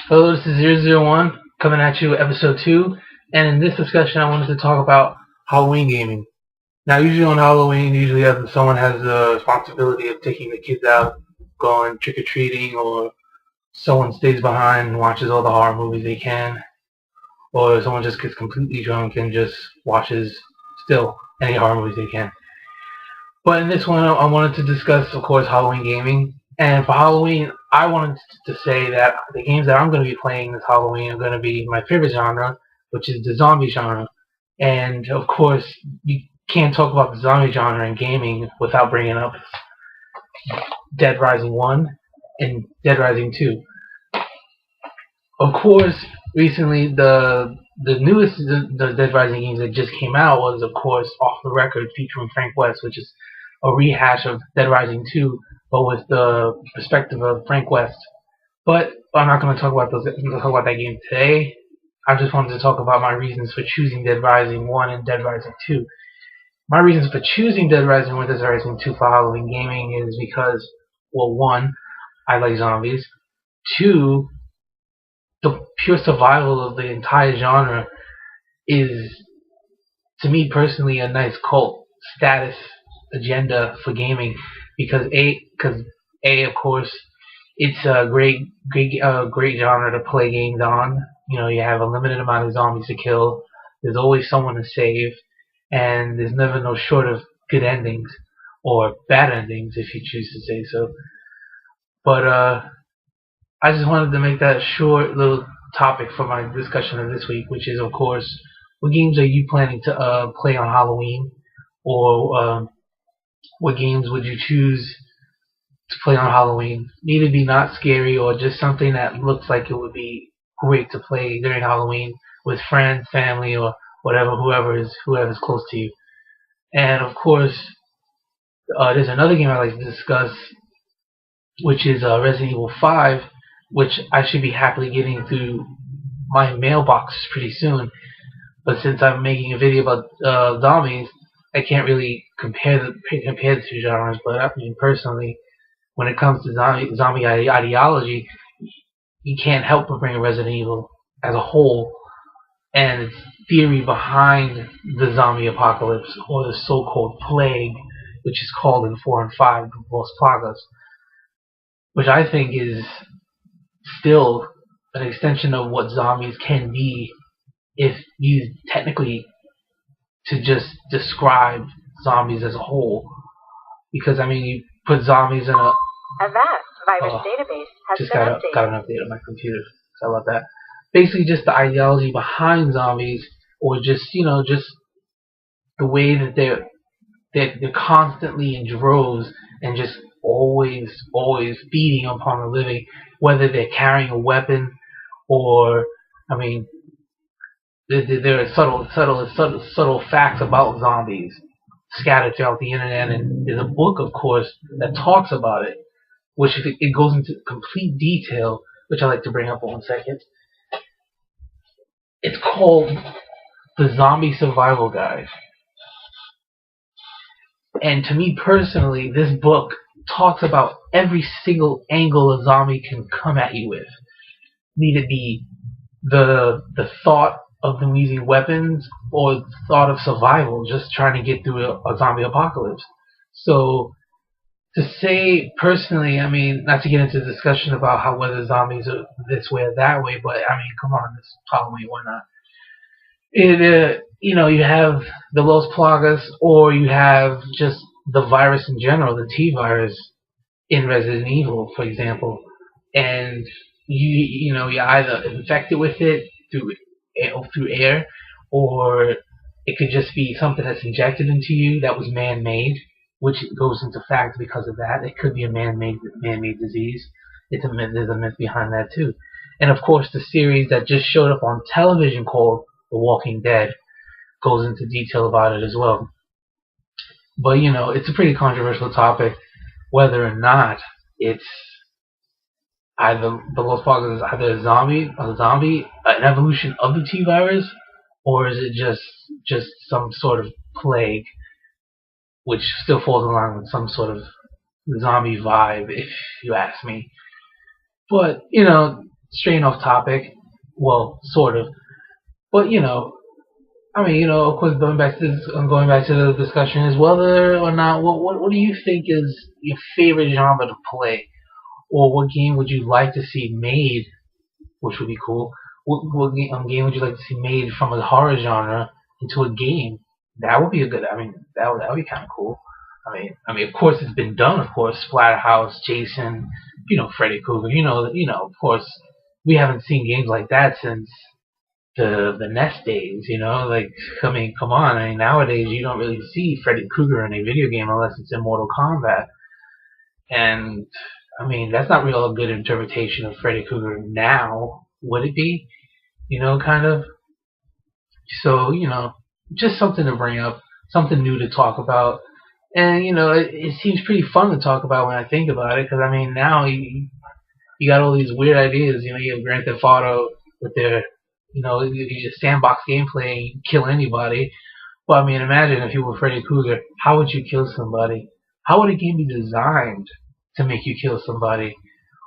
Hello, this is 001 coming at you with episode 2, and in this discussion I wanted to talk about Halloween gaming. Now usually on Halloween, someone has the responsibility of taking the kids out, going trick-or-treating, or someone stays behind and watches all the horror movies they can, or someone just gets completely drunk and just watches still any horror movies they can. But in this one I wanted to discuss, of course, Halloween gaming. And for Halloween, I wanted to say that the games that I'm going to be playing this Halloween are going to be my favorite genre, which is the zombie genre. And of course, you can't talk about the zombie genre in gaming without bringing up Dead Rising 1 and Dead Rising 2. Of course, recently the newest the Dead Rising games that just came out was, of course, Off the Record featuring Frank West, which is a rehash of Dead Rising 2, but with the perspective of Frank West. But I'm not going to talk about that game today. I just wanted to talk about my reasons for choosing Dead Rising 1 and Dead Rising 2. My reasons for choosing Dead Rising 1 and Dead Rising 2 for Halloween gaming is because, well, one, I like zombies. Two, the pure survival of the entire genre is, to me personally, a nice cult status agenda for gaming because of course, it's a great genre to play games on. You know, you have a limited amount of zombies to kill. There's always someone to save, and there's never no short of good endings or bad endings if you choose to say so. But I just wanted to make that short little topic for my discussion of this week, which is, of course, what games are you planning to play on Halloween, or what games would you choose to play on Halloween? Need to be not scary or just something that looks like it would be great to play during Halloween with friends, family, or whatever, whoever's close to you. And of course, there's another game I'd like to discuss, which is Resident Evil 5, which I should be happily getting through my mailbox pretty soon. But since I'm making a video about zombies, I can't really compare the two genres. But I mean, personally, when it comes to zombie ideology, you can't help but bring Resident Evil as a whole and its theory behind the zombie apocalypse, or the so-called plague, which is called in 4 and 5 Los Plagas, which I think is still an extension of what zombies can be if used technically to just describe zombies as a whole. Because, I mean, you put zombies in a... Avast virus database has just been got an update on my computer. Sorry about that. Basically, just the ideology behind zombies, or just the way that they're constantly in droves and just always feeding upon the living, whether they're carrying a weapon or, I mean, there are subtle facts about zombies scattered throughout the internet, and there's a book, of course, that talks about it, which it goes into complete detail, which I like to bring up in 1 second. It's called The Zombie Survival Guide. And to me personally, this book talks about every single angle a zombie can come at you with. Need it be the thought of them using weapons, or the thought of survival, just trying to get through a zombie apocalypse. So, to say personally, I mean, not to get into a discussion about whether zombies are this way or that way, but I mean, come on, it's Halloween, why not? You have the Los Plagas, or you have just the virus in general, the T virus in Resident Evil, for example, and you're either infected with it through air, or it could just be something that's injected into you that was man-made, which goes into fact because of that. It could be a man-made disease. There's a myth behind that too. And of course, the series that just showed up on television called The Walking Dead goes into detail about it as well. But it's a pretty controversial topic, whether or not it's either the Los Plagas is either a zombie, an evolution of the T virus, or is it just some sort of plague, which still falls in line with some sort of zombie vibe, if you ask me. But straying off topic. Well, sort of. But I mean, of course, going back to the discussion is whether or not what do you think is your favorite genre to play, or what game would you like to see made, which would be cool. Game would you like to see made from a horror genre into a game? That would be a good. I mean, that would be kind of cool. I mean, of course, it's been done. Of course, Splatterhouse, Jason, Freddy Krueger. Of course, we haven't seen games like that since the NES days. Like, I mean, come on. I mean, nowadays you don't really see Freddy Krueger in a video game unless it's in Mortal Kombat. And I mean, that's not really a good interpretation of Freddy Krueger now, would it be? Kind of. So, just something to bring up, something new to talk about. And, it seems pretty fun to talk about when I think about it, because, I mean, now you got all these weird ideas. You have Grand Theft Auto with their, you just sandbox gameplay and you can kill anybody. But, I mean, imagine if you were Freddy Krueger, how would you kill somebody? How would a game be designed to make you kill somebody?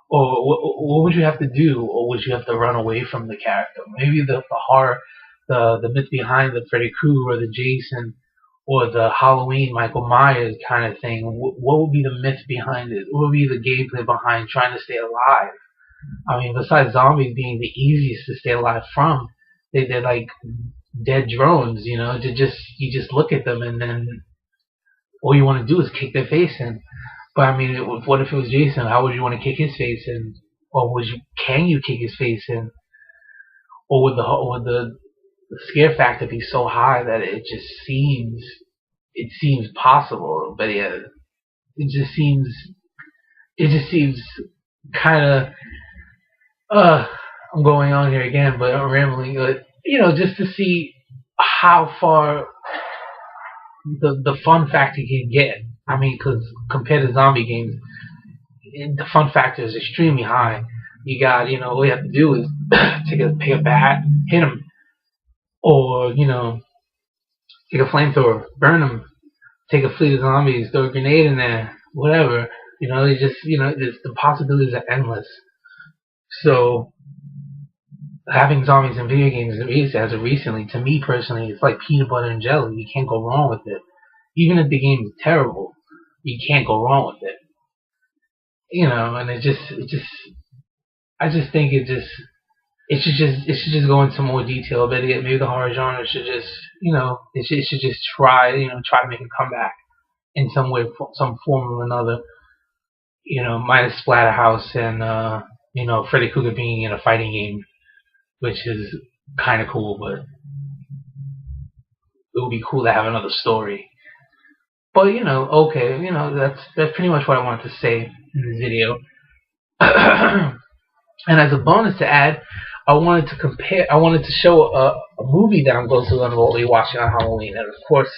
Or what would you have to do? Or would you have to run away from the character? Maybe the horror, the myth behind the Freddy Krueger or the Jason or the Halloween Michael Myers kind of thing. What would be the myth behind it? What would be the gameplay behind trying to stay alive? I mean, besides zombies being the easiest to stay alive from, they're like dead drones. You just look at them and then all you want to do is kick their face in. But I mean, what if it was Jason? How would you want to kick his face in? Or can you kick his face in? Or would the scare factor be so high that it seems possible? But yeah, it just seems kind of I'm going on here again, but I'm rambling. But just to see how far the fun factor can get. I mean, because compared to zombie games, the fun factor is extremely high. You got, all you have to do is pick a bat, hit them, or take a flamethrower, burn them, take a fleet of zombies, throw a grenade in there, whatever. The possibilities are endless. So having zombies in video games as of recently, to me personally, it's like peanut butter and jelly. You can't go wrong with it. Even if the game is terrible, you can't go wrong with it. And I just think it should just go into more detail. But maybe the horror genre should just, it should just try to make a comeback in some way, some form or another. Minus Splatterhouse and Freddy Krueger being in a fighting game, which is kind of cool, but it would be cool to have another story. But okay, that's pretty much what I wanted to say in this video. And as a bonus to add, I wanted to show a movie that I'm going to be watching on Halloween, and of course,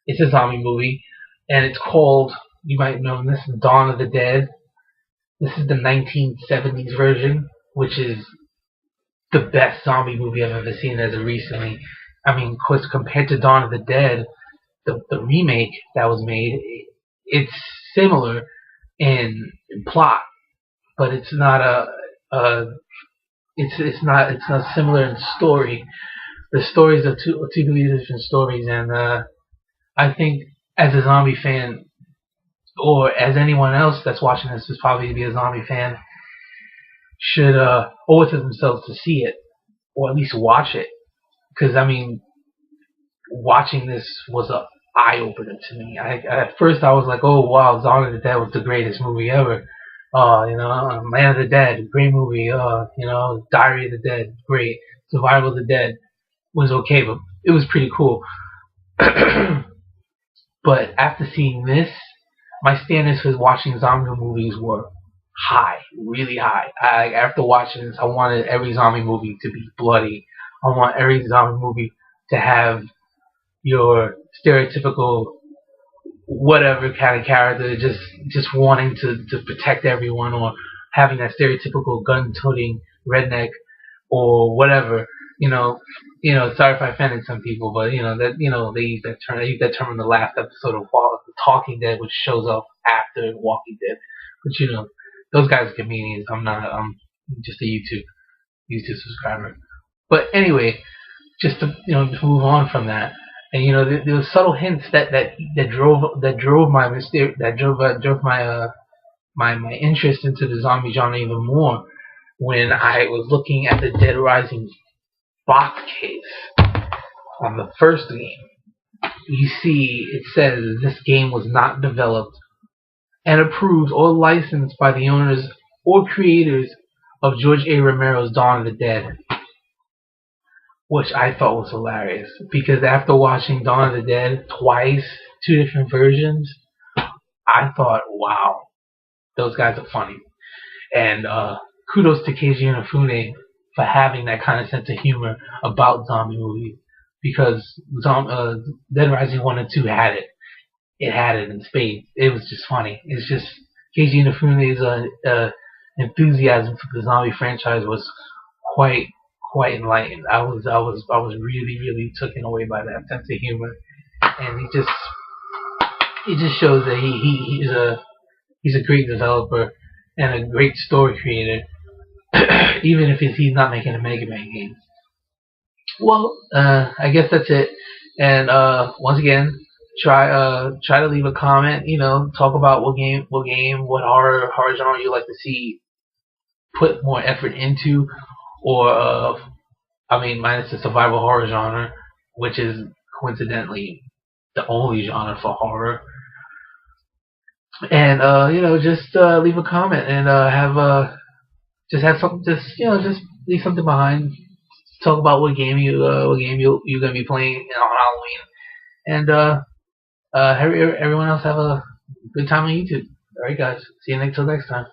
it's a zombie movie, and it's called, you might know this, Dawn of the Dead. This is the 1970s version, which is the best zombie movie I've ever seen as of recently. I mean, of course, compared to Dawn of the Dead, the remake that was made, it's similar in plot, but it's not it's not similar in story. The stories are two completely different stories, and I think as a zombie fan, or as anyone else that's watching this is probably be a zombie fan, should owe it to themselves to see it, or at least watch it. Because I mean, watching this was a eye opener to me. At first I was like, oh wow, Dawn of the Dead was the greatest movie ever. Man of the Dead, great movie. Diary of the Dead, great. Survival of the Dead was okay, but it was pretty cool. But after seeing this, my standards for watching zombie movies were high, really high. After watching this, I wanted every zombie movie to be bloody. I want every zombie movie to have your stereotypical whatever kind of character just wanting to protect everyone, or having that stereotypical gun-toting redneck or whatever. Sorry if I offended some people, but they use that term. They use that term in the last episode of The Talking Dead, which shows up after Walking Dead. But those guys are comedians. I'm not. I'm just a YouTube. YouTube subscriber. But anyway, just to to move on from that, and there was subtle hints that drove my mistake, that drove my interest into the zombie genre even more when I was looking at the Dead Rising box case on the first game. You see, it says this game was not developed and approved or licensed by the owners or creators of George A. Romero's Dawn of the Dead, which I thought was hilarious because after watching Dawn of the Dead twice, two different versions, I thought, wow, those guys are funny. And kudos to Keiji Inafune for having that kind of sense of humor about zombie movies because Dead Rising 1 and 2 had it. It had it in spades. It was just funny. It's just Keiji Inafune's enthusiasm for the zombie franchise was quite enlightened. I was really taken away by that sense of humor, and it just shows that he's a great developer and a great story creator, even if he's not making a Mega Man game. Well, I guess that's it. And once again, try to leave a comment. Talk about what horror genre you like to see put more effort into, or minus the survival horror genre, which is coincidentally the only genre for horror. And just leave a comment and have something, just leave something behind. Talk about what game you're gonna be playing on Halloween, and everyone else have a good time on YouTube. All right, guys. See you till next time.